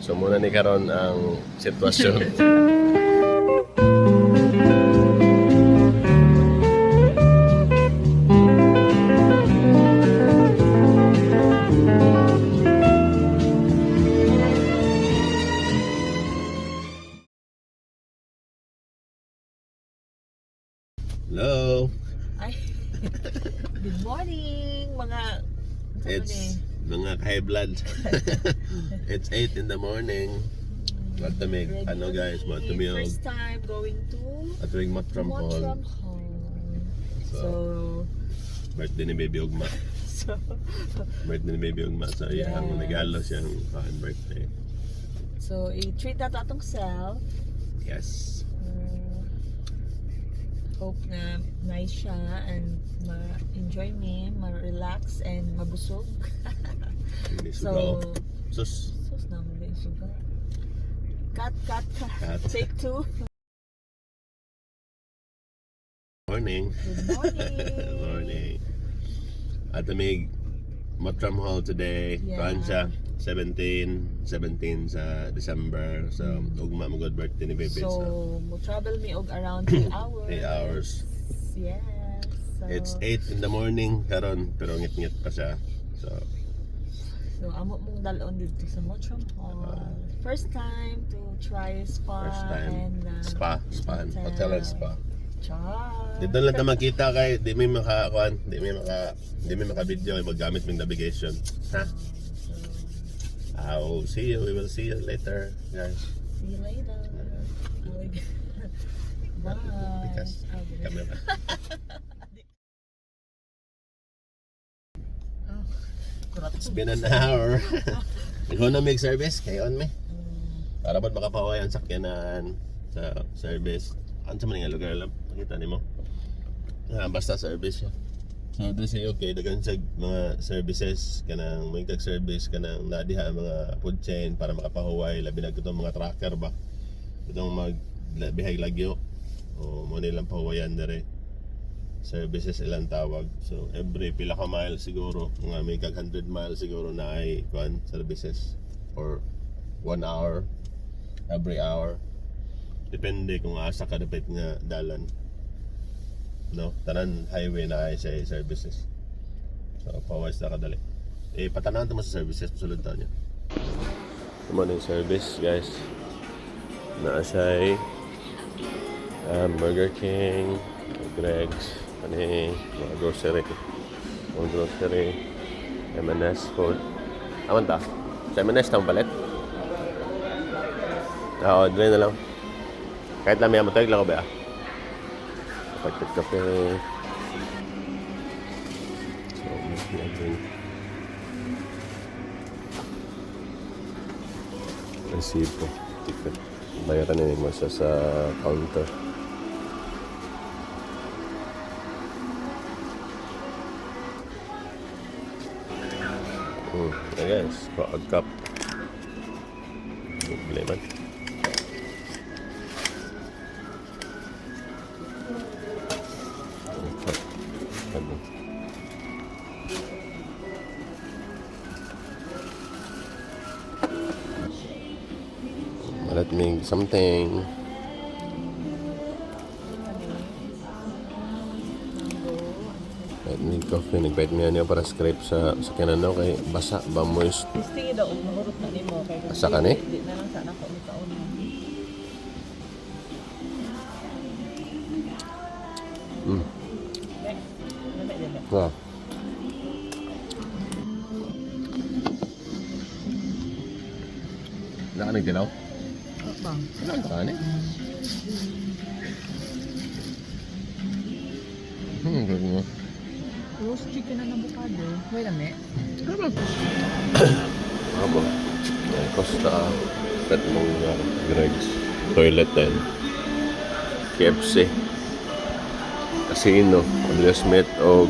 So muna ni karon ang sitwasyon. Hello. Ay, good morning mga It's mga high blood. It's 8 in the morning. Matamig. Ano guys, matamig. First time going to Atuwing Mottram Hall. Mottram Hall. So, Birthday ni Baby Ugma. so Birthday ni Baby Ugma. So yeah, ang regalo siyang birthday. so i-treat na to atong self. Yes. Hope na nice siya and ma-enjoy me, ma-relax and mabusog. Hindi So, sugaw. Sus. sus naman din suga. Cut. Cut. Take 2. Morning. Good morning. Good morning. Atamig Mottram Hall today. Yeah. Kansya 17 sa December. So ugma mo good birthday ni Baby. So, mo travel me og around 3 hours. 3 hours. Yes. So, It's 8 in the morning karon pero ngit-ngit pa siya. So amo mong dalon dito sa Mottram Hall. First time to try spa first time and spa hotel and spa. Char. Dito lang ta makita kay di may makakuan, di may maka video magamit ming navigation. Ha? I'll see you. We will see you later, guys. See you later. Bye. Because camera. It's been an hour. Ikaw na make service kay on me. Para ba makapaway ang sakyanan sa service. Ano sa mga lugar lang nakita nimo? Basta service siya. So this is okay dagan sa mga services kanang may service kanang nadiha mga food chain para makapahuway labi na itong mga tracker ba. Itong bihay lagyo o mo nilang pahuwayan dere. Services ilang tawag. So every pila ka mile siguro, mga may kag 100 miles siguro na ay kuan services or 1 hour every hour. Depende kung asa ka dapat nga dalan. No, tanan highway na ay sa services. So pawis na kadali. Patanahan mo sa services sulod ta niya. Ito mo yung service guys. Na siya Burger King, Greg's, mga grocery, M&S food. Aman ta? Sa M&S tang palit? Oo, dre na lang. Kahit lang may amatag lang ko ba? Packet kape. So, natin. Resibo. Ticket. Bayaran na mo siya sa counter. Guys, pag-cup. Problema. Let me something. Let me coffee. Nagpahit mo yan para scrape sa kanan daw kay basa ba moist. Gusto daw mahurot na nimo kay Basa ka ni? Di na lang sana ko ni kaon. Wow. Nakanig din ako? Bang. Nakanig? Good mo. Roast chicken na avocado. Wait a minute. Abo. Costa. Pet mong Greg's. Toilet din. KFC. Casino. Will Smith o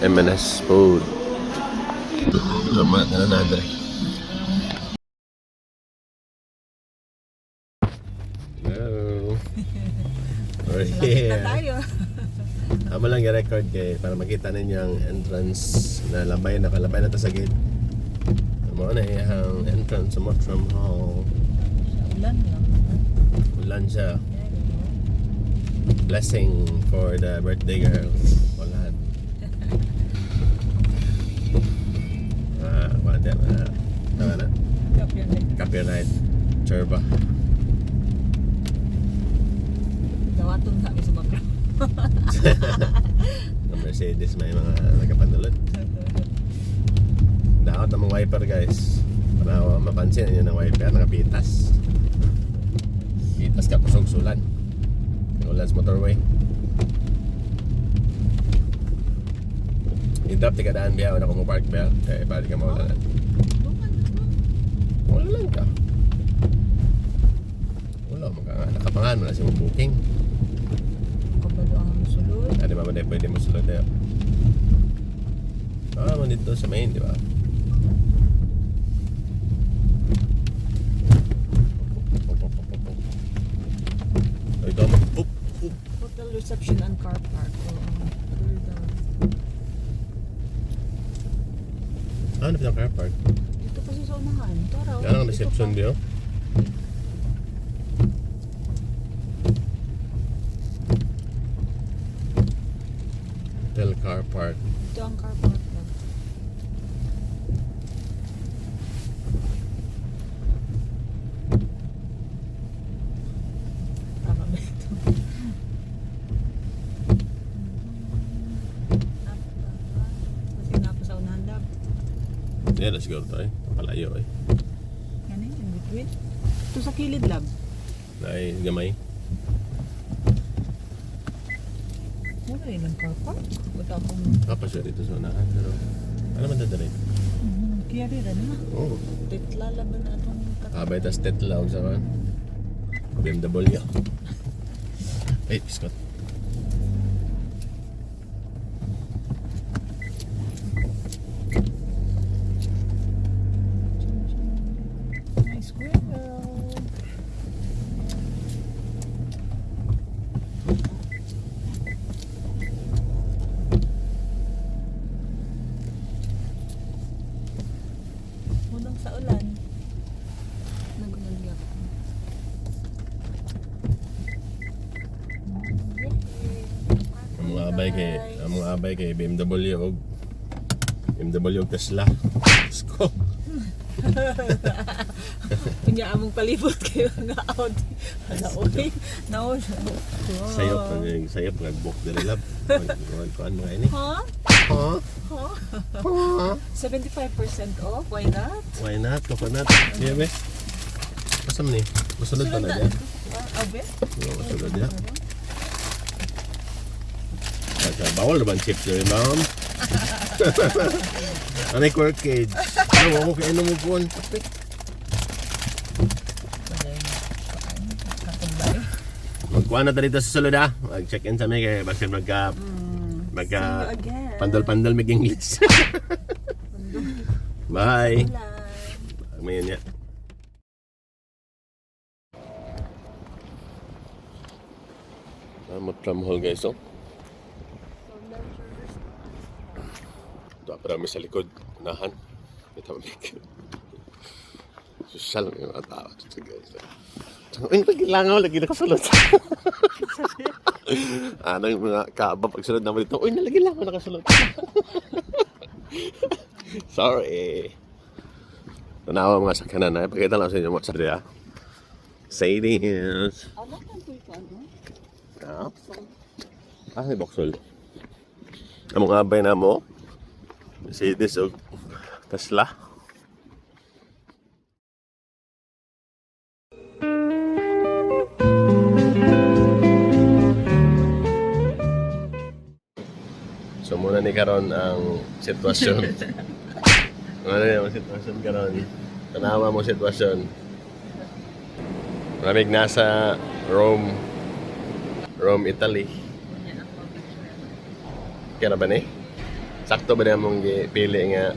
M&S food. Lamat na nadre. Hello. We're here. Tayo. Amo lang i-record kay para makita ninyo ang entrance na nakalabay na to sa gate. Mo na yung entrance sa Mottram Hall. Ulan lang. Ulan siya. There you go. Blessing for the birthday girl. Ulan. Wala na. Tama na. Copyright. Churba. Dawaton sa amin sa makro. Ang Mercedes may mga nagkapanulot. Daot ng mga wiper guys. Para mapansin yun ng wiper, nakapitas. Pitas ka kusog sulan. Ulan sa motorway. Idap tika daan biya wala ko mo park biya. Kaya balik ka maulan. Wala lang ka. Wala mo ka. Nakapangan mo na siya booking. Kabalo ang sulod. Di ba pwede mo sulod na yun? Mo dito sa main, di ba? Ito mo. Hotel reception and car park. Ano pa yung car park? Dito pa sa unahan. Tara. Yan ang reception diyo. Hotel car park. Ito ang car park lang. Tama ba ito? Kasi napa sa unahan lang. Yeah, let's go tayo. Palayo eh. Yan eh, in between. Ito sa kilid lang. Ay, gamay. Wala rin ang car park. Wala akong... Kapasya dito sa unahan. Pero, ano man dadalay? Kaya rin na. Oo. Titlalaban na itong Abay, tas tetlaw sa man. BMW. Ay, Scott. Nice squirrel. Munang sa ulan. Nag-ulan ako. Ang mga abay kay BMW og Tesla. Sko. Kunya among palibot kayo nga out. Naoy. Naoy. Sayop nag-book diri lab. Kuan mga ini. Ha? Ha? Ha? 75% off? Why not? Why not? Coconut. Yeah, be. Basta man eh. Masunod pa na diya. Abe? Masunod diya. Bawal naman chips yun, ma'am. Anay corkage. Ano, ako kaya mo po. Magkuha na dito sa sulod ha. Mag-check-in sa may kaya bakit magka pandal-pandal mag-English. Bye. Mayan niya. Mottram Hall guys, oh. Ito parami sa likod, unahan. Kita mo big. Social yung mga tao dito guys. Ang pagilangaw, lagi nakasulot. Ano yung mga kaaba pagsulot naman dito? Uy, nalagi lang ako nakasulot. Sorry. Tanawa mga sakyanan na. Pakita lang sa inyo mga sarili ha. Mercedes. Ano kang tulpan, no? May boxol. Ang mga abay na mo. Mercedes o Tesla. So muna ni karon ang sitwasyon. Ano yung sitwasyon karon? Tanawa mo sitwasyon. Maraming nasa Rome, Italy. Kaya na ba ni? Sakto ba na mong pili nga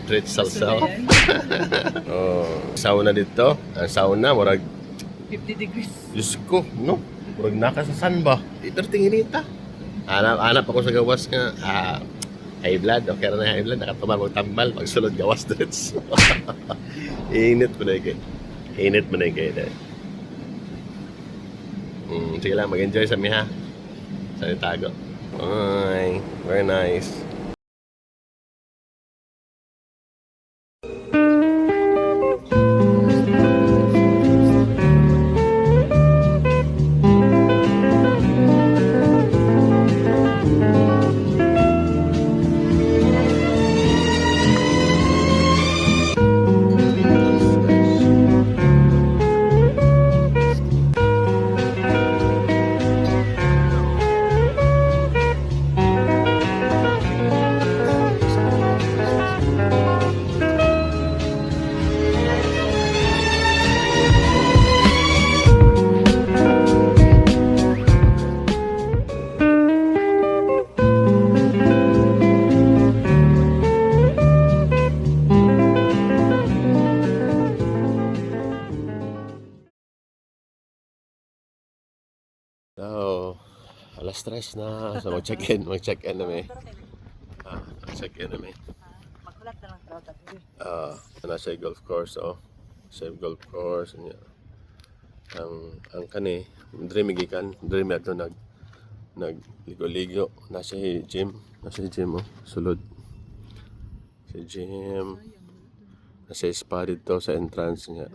treat salsa? Oh, sauna dito. Ang sauna murag 50 degrees. Diyos ko, no? Murag naka sa sun ba? Itarting inita. Hanap ako sa gawas nga High blood, okay na high blood. Nakatumal mong tambal. Pagsulod gawas drits. Init mo na kayo. Init mo na kayo. Sige lang, mag-enjoy sa miha. Sa Itago. Bye. Very nice. So, alas 3 na. So, mag-check-in na may. Mag-check-in na may. Magkulat na lang tao tabi. Nasa golf course, oh. Sa golf course, niya. Ang kani, dreamigikan, dream ato nagligo-ligo. Nasa gym, oh. Sulod. Sa gym. Nasa spa dito sa entrance niya.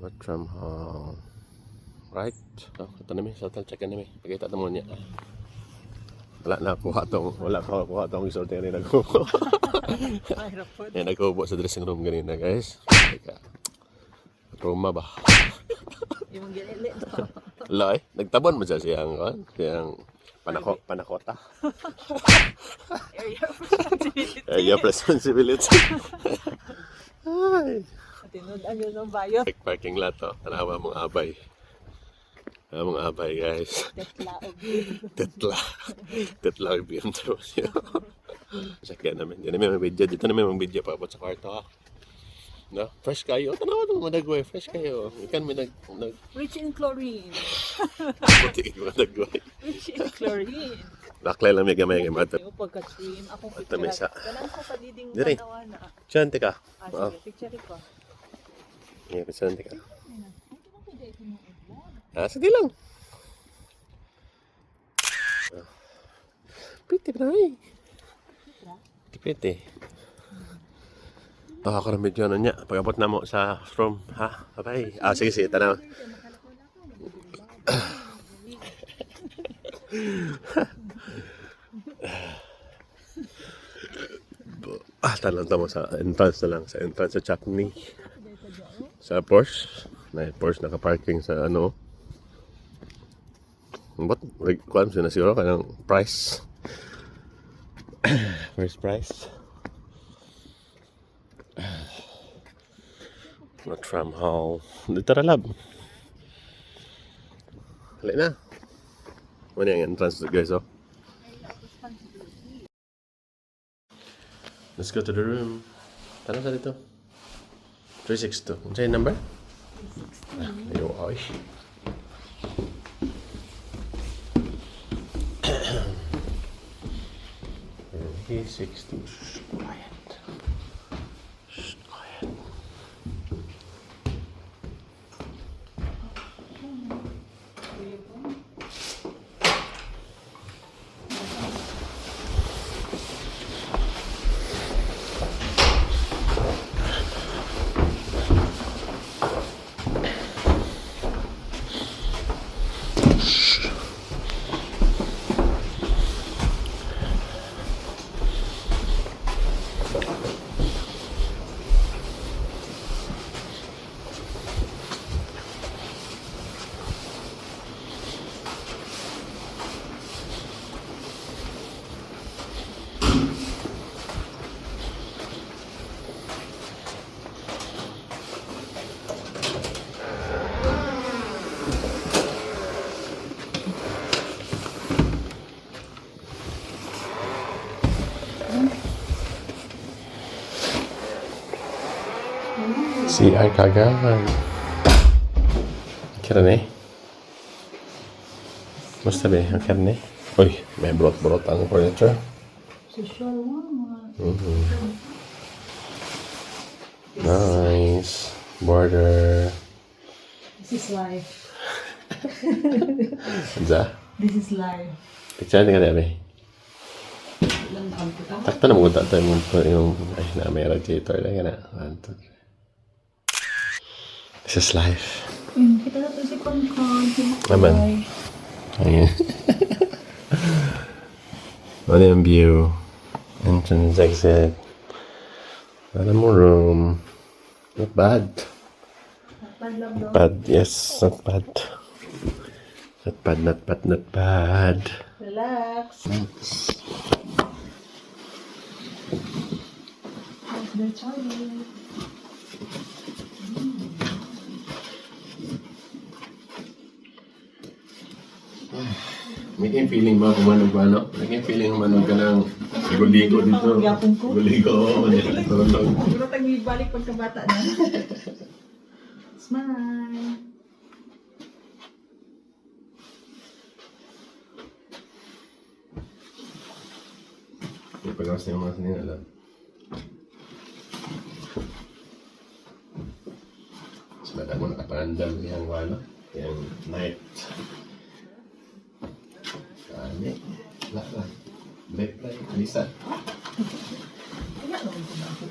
Mottram Hall. Right. Kata namin, sa check-in namin. Pagkita mo niya. Wala na kuha tong resort na nagkubo. Yan, nagkubo sa dressing room ganina, guys. Teka. Roma ba? Yung ginili to. Wala nagtabon mo siyang panakota. Area of responsibility. Area of responsibility. Ay. Tinudan yun ng bayo. Parking lot, oh. Tanawa mong abay. Mga abay, guys. Tetla ang BMW. Sakyan namin. Hindi namin mag-video. Dito namin mag-video pa sa kwarto, ha. No? Fresh kayo. Tanawa naman madagway. Fresh kayo. Ikan may Rich in chlorine. puti yung madagway. Rich in chlorine. Laklay lang may gamay ng mata. Yung pagka-stream, akong Mata may sa. Ganang ko pa diding Dire. patawana. Diyan, teka. Sige, picture ko. Ngayon, diyan, teka. Sige lang. Piti pa na eh. Piti. Ako na medyo ano niya. Pag-abot na mo sa room. Ha? Bye. Sige. Tanaw. Talang mo sa entrance na lang. Sa entrance sa Chutney. Sa Porsche. Porsche naka-parking sa ano. Ba't? Kuhaan siya na siguro ka ng price. First price. Mottram Hall. Dito na lab. Hali na. Ano yung entrance guys, oh. Let's go to the room. Tanong sa dito. 362. Ano sa'yo number? 360. Ayaw, ay. P60. Quiet. Quiet. CR kagad. Karne. Musta be? Ang karne. Uy, may brot-brot ang furniture. Social one. Nice. Border. This is life. Anza? This is life. Picture ka dami. Ilang kampo ka? Takto na mo tayo yung ay na may radiator lang yan. 1, 2, 3. This is life. Kita na ito si Konkon. Aman. Ayan. Ano yung view? Entrance, exit. Ano mo room? Not bad. Padlang daw. Bad, yes. Not bad. Not bad, not bad, not bad. Relax. Thanks. That's the toilet. May kayong feeling ba kumanog ba, no? May kayong feeling kumanog ka ng ligo-ligo dito. Yapon ko. Ligo-ligo, oo. Tulog. Siguro tagbibalik pagkabata na. Smile. May pagkakas na yung mga sininalan. Mas mada mo nakapandam yung wala. Yung night. Kani. Wala. Black light. Lisa. Kaya naman ko na ako.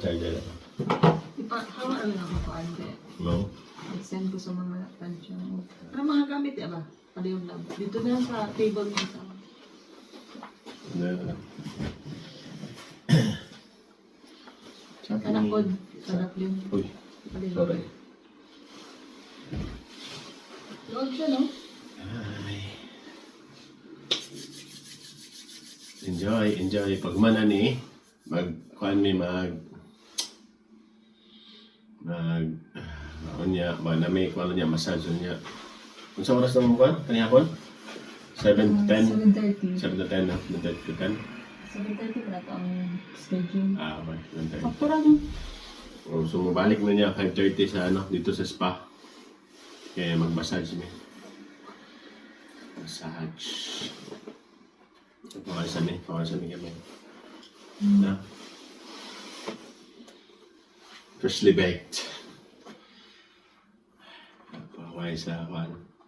Charger. Hawa rin ako pa, Ande. No? Send ko sa mga tansyon. Ano mga gamit ya ba? Paliw lang. Dito na lang sa table mo sa... Anak ko, sarap yun. Uy. Paliw. Sorry. Lord siya, no? Ay. Enjoy. Pag man ani, kuan mi niya, na may kuan niya, massage niya. Kung sa oras na mo kuan, kanihapon? 7 to 10? 7:30. 7 to 10 na, 7 to 10. 7:30 pala ito ang schedule. Okay, 7:30. Faktura no? So, mabalik na niya 5:30 sa dito sa spa. Kaya mag-massage mi. Massage. Pakasan mi kami. Na? Freshly baked. Paway sa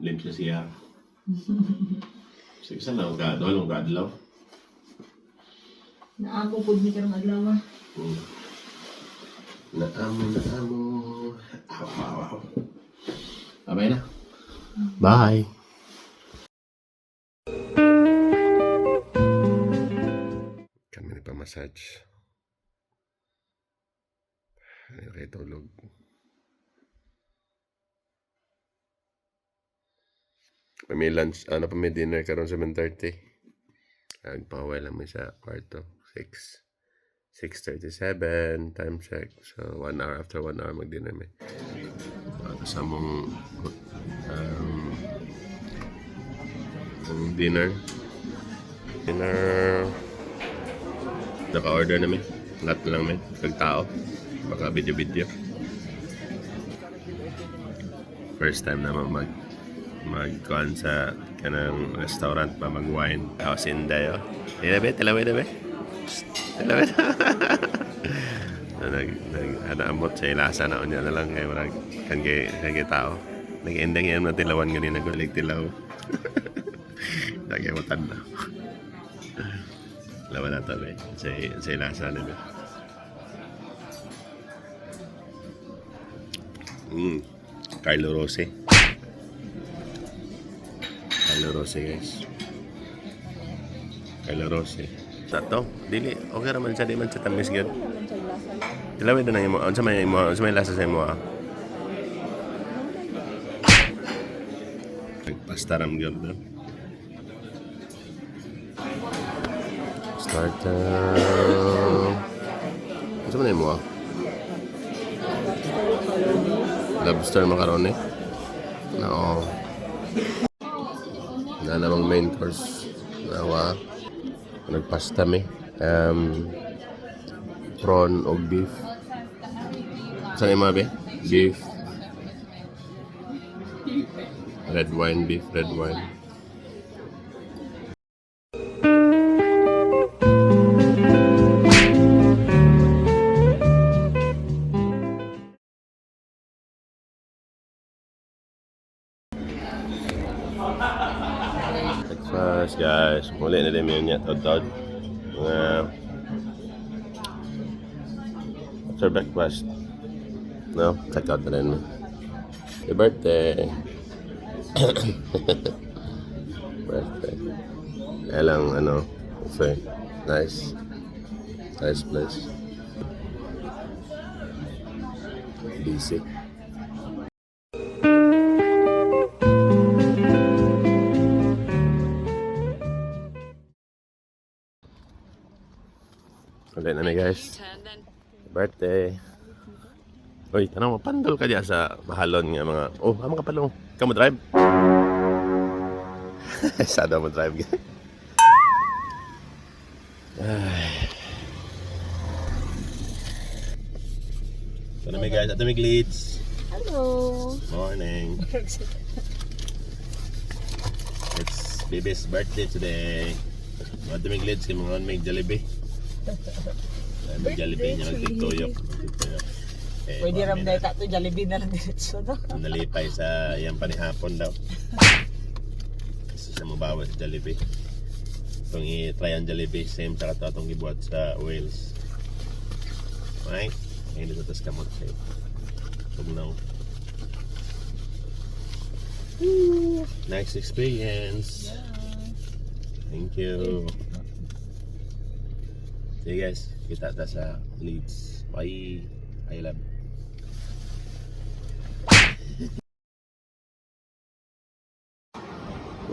limp siya. Sige sana, ang gadlaw. Naako po ni karong adlaw. Naamo. Aw. Babay na. Bye. Kami nagpa-massage. Ano kayo tulog? May lunch, may dinner karon sa 7:30. Nagpaway lang mo sa kwarto. 6:37, time check. So, 1 hour, after 1 hour mag-dinner may. Kasamong dinner. Naka-order na may. Lahat na lang may. Kagtao. Baka video-video. First time naman mag-kuhan sa kanang restaurant pa mag-wine. House in dayo. Tilawin na ba? Tilawin na. Nag-amot sa ilasa na unya na lang kay marag kay tao. Nag-ending yan na tilawan ganyan nagulig tilaw. Nag-iwatan na. Lawan na to ba? Sa ilasa na ba? Carlo Rossi guys. Carlo Rossi. Tato, dili okay ra man siya, di man siya tamis gyud. Tilawid na imo. Unsa may lasa sa imo? Pasta ram gyud. Starter. Unsa man imo? Lobster macaroni. No. Na namang main course. Nawa. Nagpasta mi. Prawn o beef. Saan yung mga be? Beef. Red wine beef, red wine. Breakfast guys, muli na din yun niya, tod-tod. After breakfast, no, check out na rin mo. Happy birthday! Birthday. Kaya lang, buffet. Nice. Nice place. Busy. Ulit na mi guys. Birthday. Uy, tanong mo, pandol ka dyan sa mahalon nga mga... Oh, ama ka pala. Ikaw mo drive? Sada mo drive. Ay. Ito na mi guys, ito mi Leeds. Hello. Morning. It's baby's birthday today. Ito mi Leeds, kaya mga may Jollibee. May Jollibee niya, magtituyok. Pwede ram na ito, Jollibee na lang diretso no? Nalipay sa iyang panihapon daw. Kasi siya mabawas sa Jollibee. Itong i-try ang Jollibee, same sa kato itong gibuhat sa Wales. Right? Ngayon dito tas kamot sa'yo. Tugnaw. Nice experience. Thank you. See you guys. Kita ta sa Leeds. Bye. I love.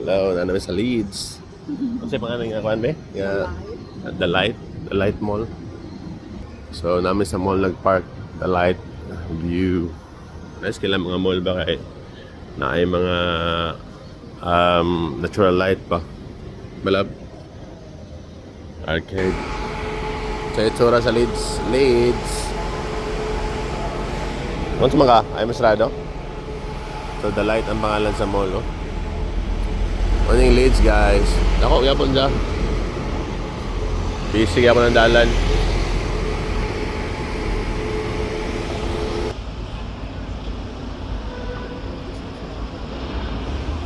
Hello, na namin sa Leeds. Kasi pangalan nga kuan be? The Light Mall. So namin sa mall nagpark, The Light View. Nice kailan mga mall ba kay na ay mga natural light pa. Balab. Arcade. So itsura sa Leeds. Once mga ay masrado. So The Light ang pangalan sa mall, no? Morning Leeds, guys. Ako, yapon dyan. Busy yapon ng dalan.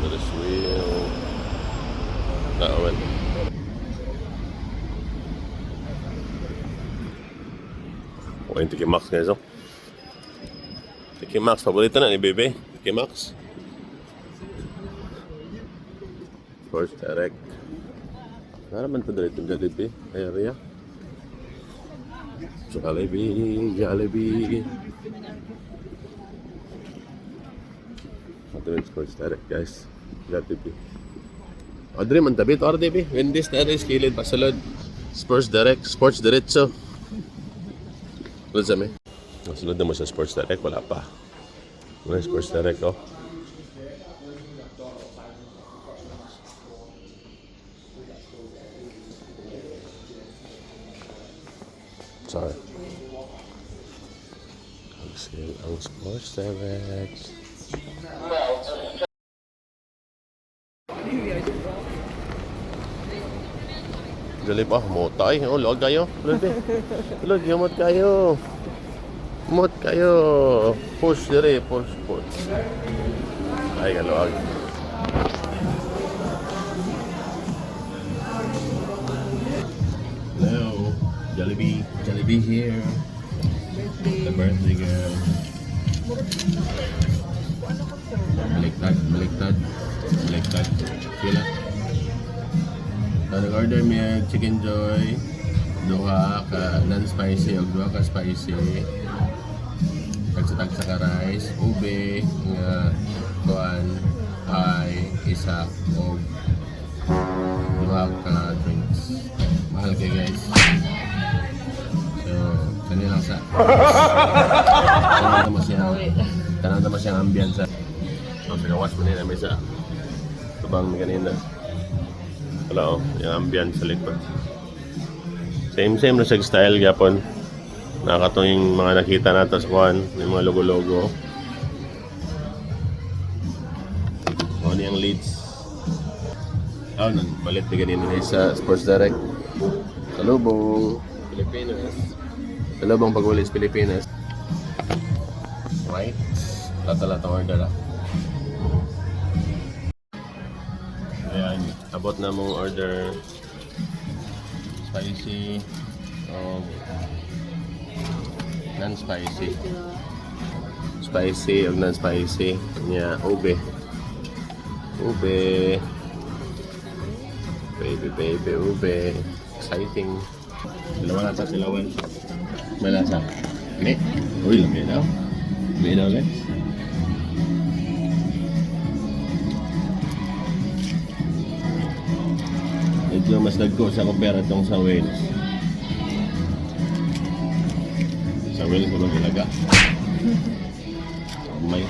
Ferris wheel. Naawan. O, yung Tiki Max, guys, oh. Tiki Max, paborito na ni Bebe. Tiki Max. First direct. Naraman ito direct yung Jollibee. Area. Jollibee. Ito yung Sports Direct, guys. Jollibee. Adri man tabi ito, RDB. Wendy's na rin, skilid, pasalod. Sports Diretso. Tulad sa may. Nasunod na mo sa Sports Direct, wala pa. Wala Sports Direct, oh. Sorry. Ang Sports Direct. Jollibee pa, motay. Oh, log kayo. Log, yamot kayo. Mot kayo. Push dire, push. Ay, galawag. Hello, Jollibee here. The birthday girl. Baliktad. Sila. So, nag-order niya Chicken Joy. Duha ka non-spicy o duha ka spicy. Tagsa ka rice, ube, nga kuan, pie, isa o duha ka drinks. Mahal kayo guys. So, kanina lang sa kanang naman siyang ambience. So, pinawas mo nila may sa tubang ni kanina. Hello, yung ambience sa likod. Same na sa style gyapon. Nakakatong yung mga nakita natin sa kuhan, yung mga logo-logo. Oh, Malit na ganyan din sa Sports Direct. Salubong, Pilipinas. Salubong pag-ulit sa Pilipinas. Right? Lata-lata order Ayan, abot na mong order. Spicy. Non-spicy. Spicy o non-spicy. Nya, ube. Ube. Baby, ube. Exciting. Dalawa na sila, Wen. May lasa. Ini? Uy, lamig daw. Lamig daw, guys. Medyo mas dagko sa kumpara itong sa Wales. Sa Wales, walang ilaga. May.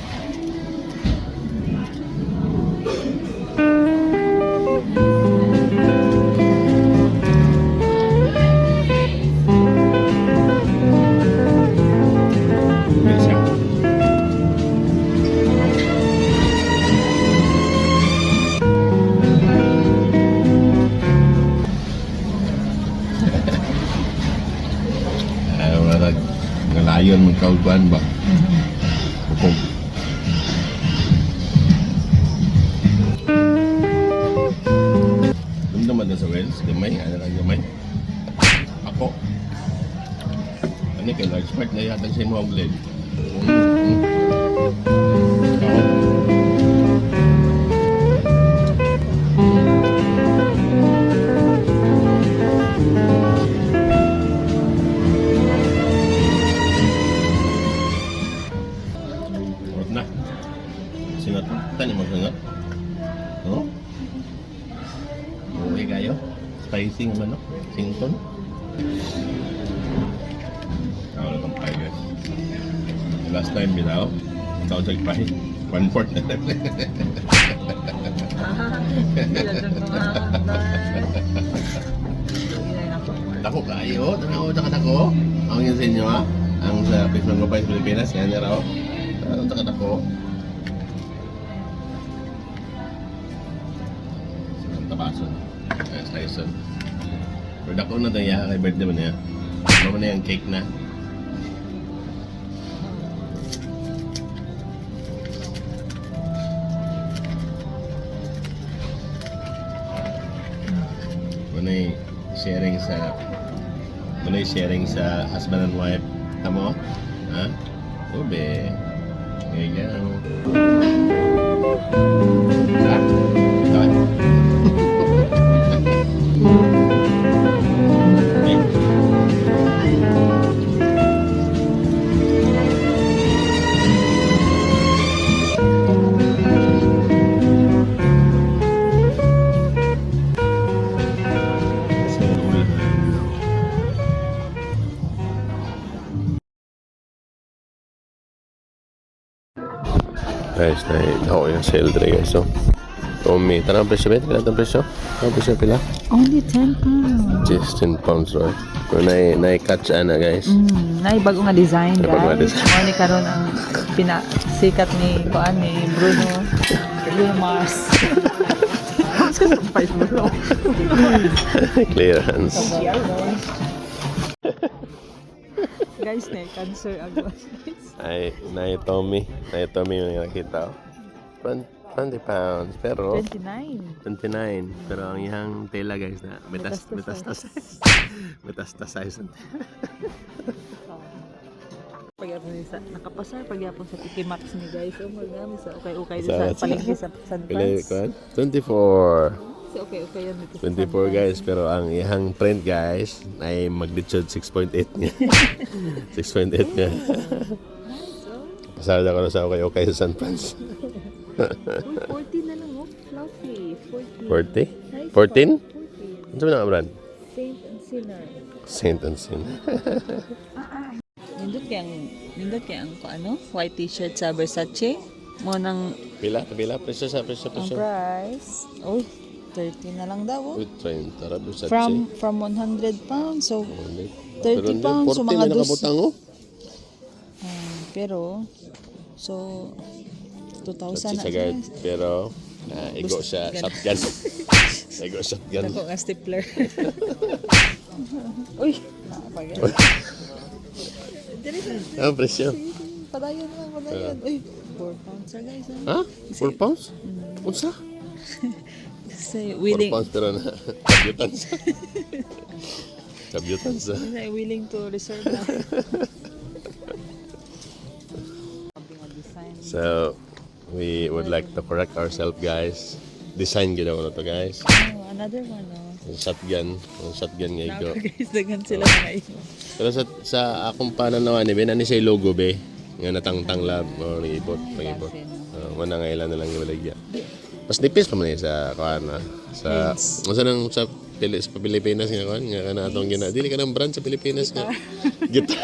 Ngalayon magkaugban ba? Hukom. Naman na sa Wales, gamay, ano lang gamay. Ako. Ano kay large part na yata sa inyo ang blade. Na. Singot. Tani mo singot. Oh? Uwi kayo. Spicy ng manok. Sington. Ako na itong pie, guys. Last time, bitaw. Ikaw sa pie. 1/4 na lang. Dako kayo. Dako. Ang yun sa inyo, ha? Ang sa Fish Mango Pie sa Pilipinas. Yan na raw. Ang dako. Tapason. Slice. Pero dako na tayo kay birthday mo na yan. Mama na yung cake na. Manay sharing sa husband and wife. Tamo? Ha? Ube. Ganyan. Ha? Tawad. Guys, na-hawak yung sale dito guys. So, Tommy, tanang presyo ba? Tanang presyo? Tanang presyo pila? Only 10 pounds. Just 10 pounds right? So, na-catch na guys. Bago nga design, Bago nga guys. design. Mo ni karon ang pinasikat ni kuan ni Bruno Mars. Clearance. Guys, na cancer agad. Ay, Tommy yung nakita. 20 pounds, pero 29. 29. Pero ang iyang tela guys na metastasized. Metastasized. Pagyapon ni sa nakapasar pagyapon sa Pikimax ni guys. Oh my god, sa okay Sa- sa palengke sa San Pila Francisco. ko? 24. Si okay yan dito sa 24 guys, pero ang ihang print guys ay magnitude 6.8 niya. 6.8 niya. Pasada ko na sa okay sa San Francisco. Uy, 40 na lang oh. Fluffy. 40? 14? 40. Nice 40. Ano sabi na brand? Saint and Sinner. Saint and Sin. Nindot kaya ang ano? White t-shirt sa Versace. Mo nang Pila? Presyo. ang price. Uy, 30 na lang daw oh. Uy, 30. Rabi sa From 100 pounds. So, 30 Pero pounds. So, 40 mga may dos. nakabutang oh. Pero, so, 2,000 na Sa guard, siya. pero igo siya Ganun. shotgun. Ego shotgun. Ako nga stapler. Uy, nakapagay. Dili sa. Presyo. Padayon lang, padayon. Uy, 4 pounds sa guys. Ha? 4 pounds? Unsa? Kasi 4 willing. pounds pero na. Kabyutan sa. Kabyutan sa. Kasi willing to reserve na. So, we would like to correct ourselves, guys. Design ginawa na to, guys. Oh, another one, oh. Yung shotgun nga ito. Guys, dagan sila mga ito. Pero sa akong pananaw ni Ben, ano siya yung logo, be? Nga natangtang lab, o nag-ibot, pag-ibot. Wala nga ilan na lang yung walagya. Mas nipis pa man eh sa, kuana, sa, nang sa Pilipinas nga, kuan, nga na atong gina. Dili ka ng brand sa Pilipinas nga. Guitar.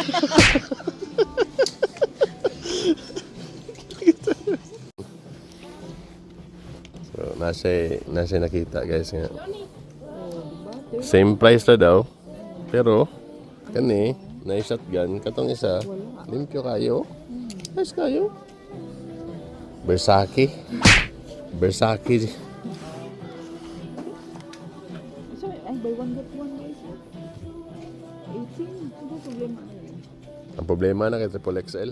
So, nasa nakita guys nga. Same price na daw. Pero, kani, na shotgun, katong isa, limpyo kayo. Nice kayo. Versace. Sorry, ay, buy one get one guys. 18, ano problema na yun? Ang problema na kay Triple XL.